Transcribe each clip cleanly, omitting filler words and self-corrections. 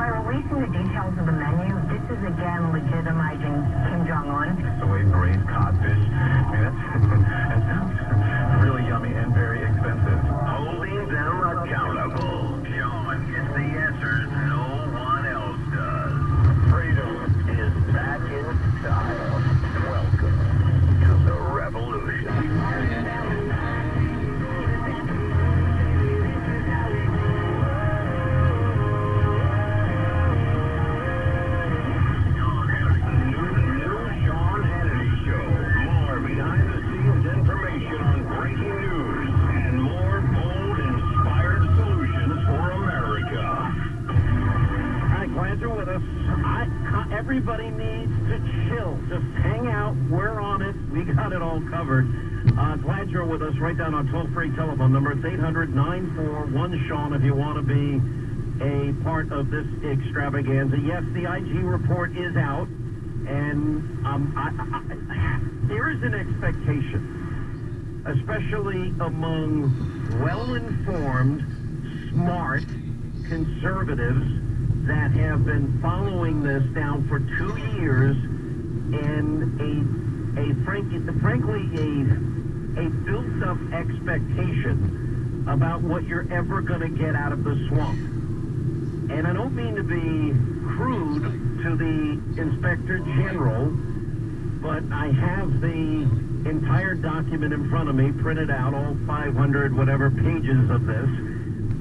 By releasing the details of the menu, this is again legitimizing Kim Jong-un. The way braised codfish. I mean, that sounds really yummy and very expensive. Holding them accountable. Sean gets the answers no one else does. Freedom is back in style. Welcome to the revolution. Everybody needs to chill. Just hang out. We're on it. We got it all covered. Glad you're with us. Right down our toll-free telephone number. It's 800-941-SEAN if you want to be a part of this extravaganza. Yes, the IG report is out. And there is an expectation, especially among well-informed, smart conservatives that have been following this now for 2 years, and frankly a built-up expectation about what you're ever going to get out of the swamp. And I don't mean to be crude to the Inspector General, but I have the entire document in front of me, printed out, all 500 whatever pages of this.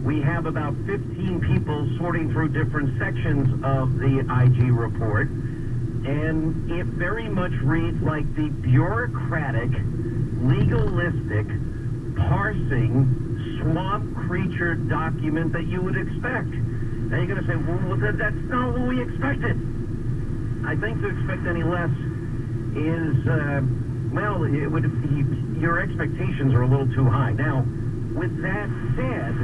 We have about 15 people sorting through different sections of the IG report, and it very much reads like the bureaucratic, legalistic, parsing, swamp creature document that you would expect. Now you're going to say, well, that's not what we expected. I think to expect any less is, your expectations are a little too high. Now, with that said,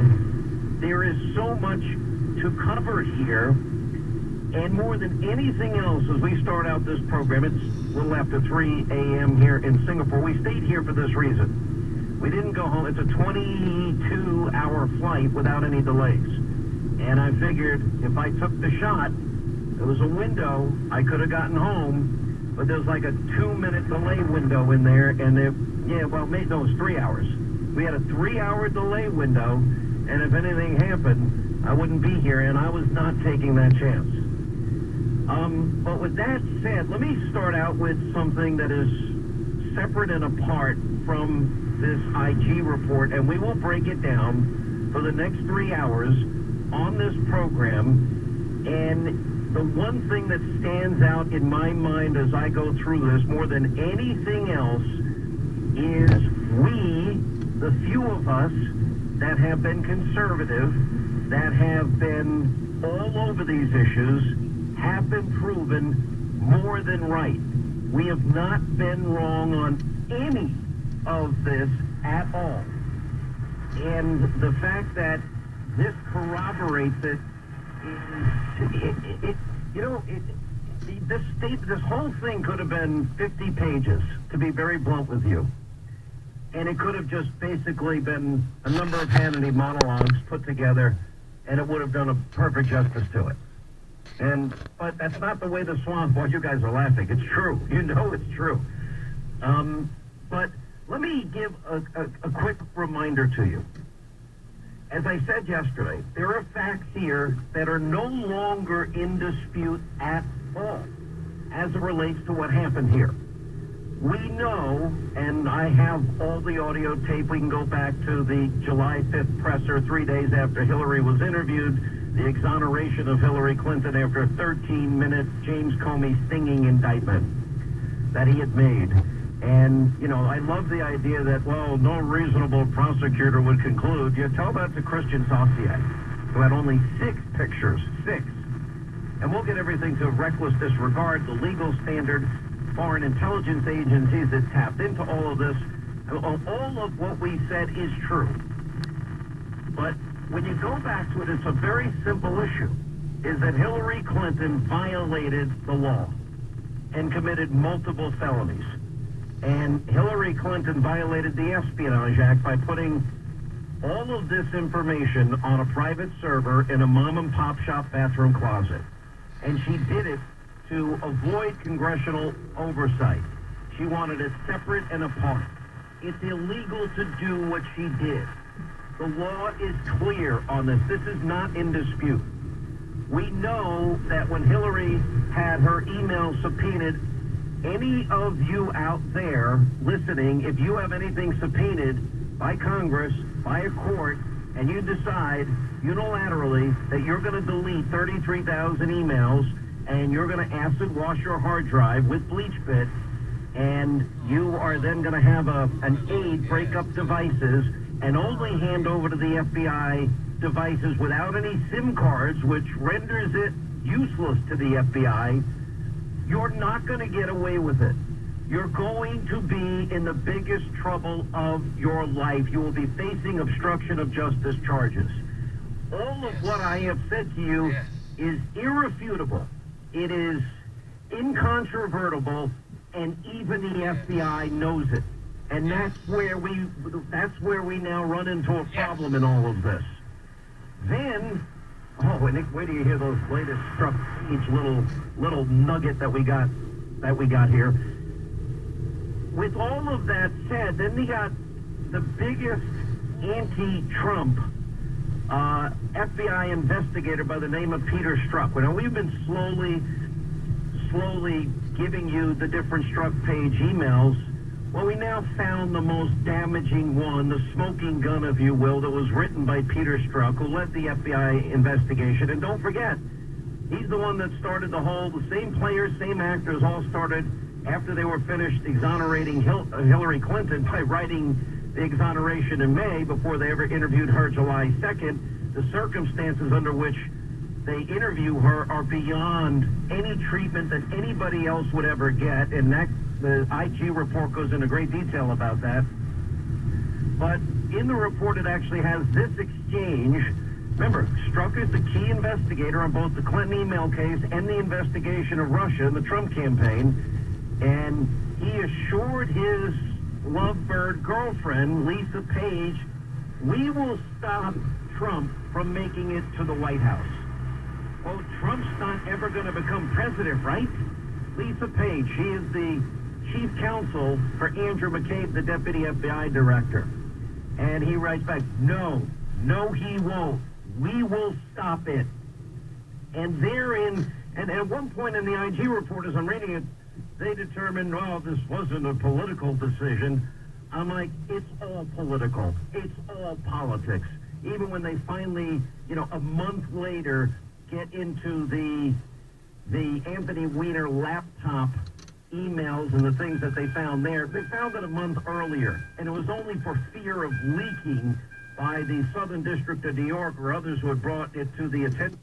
there is so much to cover here, and more than anything else, as we start out this program, it's a little after 3 a.m. here in Singapore. We stayed here for this reason. We didn't go home. It's a 22-hour flight without any delays. And I figured if I took the shot, there was a window, I could have gotten home, but there's like a 2-minute delay window in there, and it was 3 hours. We had a 3-hour delay window, and if anything happened, I wouldn't be here, and I was not taking that chance. But with that said, let me start out with something that is separate and apart from this IG report, and we will break it down for the next 3 hours on this program. And the one thing that stands out in my mind as I go through this more than anything else is we, the few of us that have been conservative, that have been all over these issues, have been proven more than right. We have not been wrong on any of this at all. And the fact that this corroborates it this whole thing could have been 50 pages, to be very blunt with you. And it could have just basically been a number of Hannity monologues put together, and it would have done a perfect justice to it. But that's not the way the swamp. Boy, you guys are laughing. It's true. You know it's true. But let me give a quick reminder to you. As I said yesterday, there are facts here that are no longer in dispute at all as it relates to what happened here. We know, and I have all the audio tape, we can go back to the July 5th presser 3 days after Hillary was interviewed, the exoneration of Hillary Clinton after a 13-minute James Comey stinging indictment that he had made. And, I love the idea that, no reasonable prosecutor would conclude. You tell that to Christian Saucier, who had only 6 pictures. 6. And we'll get everything to reckless disregard, the legal standard, foreign intelligence agencies that tapped into all of this. All of what we said is true. But when you go back to it, it's a very simple issue, is that Hillary Clinton violated the law and committed multiple felonies. And Hillary Clinton violated the Espionage Act by putting all of this information on a private server in a mom-and-pop shop bathroom closet. And she did it to avoid congressional oversight. She wanted it separate and apart. It's illegal to do what she did. The law is clear on this. This is not in dispute. We know that when Hillary had her email subpoenaed, any of you out there listening, if you have anything subpoenaed by Congress, by a court, and you decide unilaterally that you're going to delete 33,000 emails and you're going to acid wash your hard drive with BleachBit, and you are then going to have an aide break up devices and only hand over to the FBI devices without any SIM cards, which renders it useless to the FBI, you're not going to get away with it. You're going to be in the biggest trouble of your life. You will be facing obstruction of justice charges. All of what I have said to you is irrefutable. It is incontrovertible, and even the FBI knows it. And that's where we now run into a problem in all of this. Then, and wait till you hear those latest struck each little nugget that we got here. With all of that said, then we got the biggest anti-Trump FBI investigator by the name of Peter Strzok. Now, we've been slowly giving you the different Strzok page emails. Well, we now found the most damaging one, the smoking gun, if you will, that was written by Peter Strzok, who led the FBI investigation. And don't forget, he's the one that started the same players, same actors, all started after they were finished exonerating Hillary Clinton by writing the exoneration in May before they ever interviewed her July 2nd. The circumstances under which they interview her are beyond any treatment that anybody else would ever get, and the IG report goes into great detail about that. But in the report, it actually has this exchange. Remember, Strzok is the key investigator on both the Clinton email case and the investigation of Russia and the Trump campaign, and he assured his lovebird girlfriend, Lisa Page, we will stop Trump from making it to the White House. Well, Trump's not ever going to become president, right? Lisa Page, she is the chief counsel for Andrew McCabe, the deputy FBI director. And he writes back, no, he won't. We will stop it. And therein, and at one point in the IG report, as I'm reading it, they determined, well, this wasn't a political decision. I'm like, it's all political. It's all politics. Even when they finally, a month later, get into the Anthony Weiner laptop emails and the things that they found there, they found it a month earlier. And it was only for fear of leaking by the Southern District of New York or others who had brought it to the attention.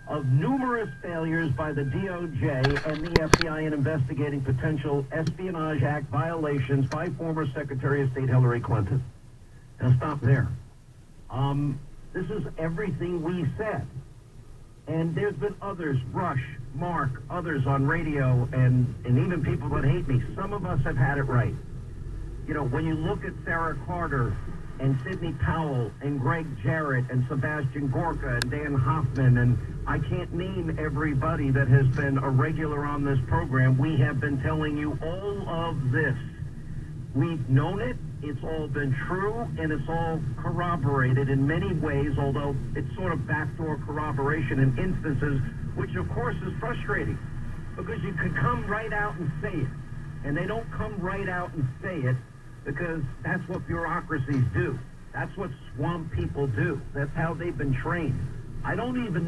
Of numerous failures by the DOJ and the FBI in investigating potential Espionage Act violations by former Secretary of State Hillary Clinton. Now stop there. This is everything we said. And there's been others, Rush, Mark, others on radio, and even people that hate me. Some of us have had it right. When you look at Sarah Carter and Sidney Powell and Greg Jarrett and Sebastian Gorka and Dan Hoffman, and I can't name everybody that has been a regular on this program. We have been telling you all of this. We've known it, it's all been true, and it's all corroborated in many ways, although it's sort of backdoor corroboration in instances, which of course is frustrating, because you could come right out and say it, and they don't come right out and say it, because that's what bureaucracies do. That's what swamp people do. That's how they've been trained. I don't even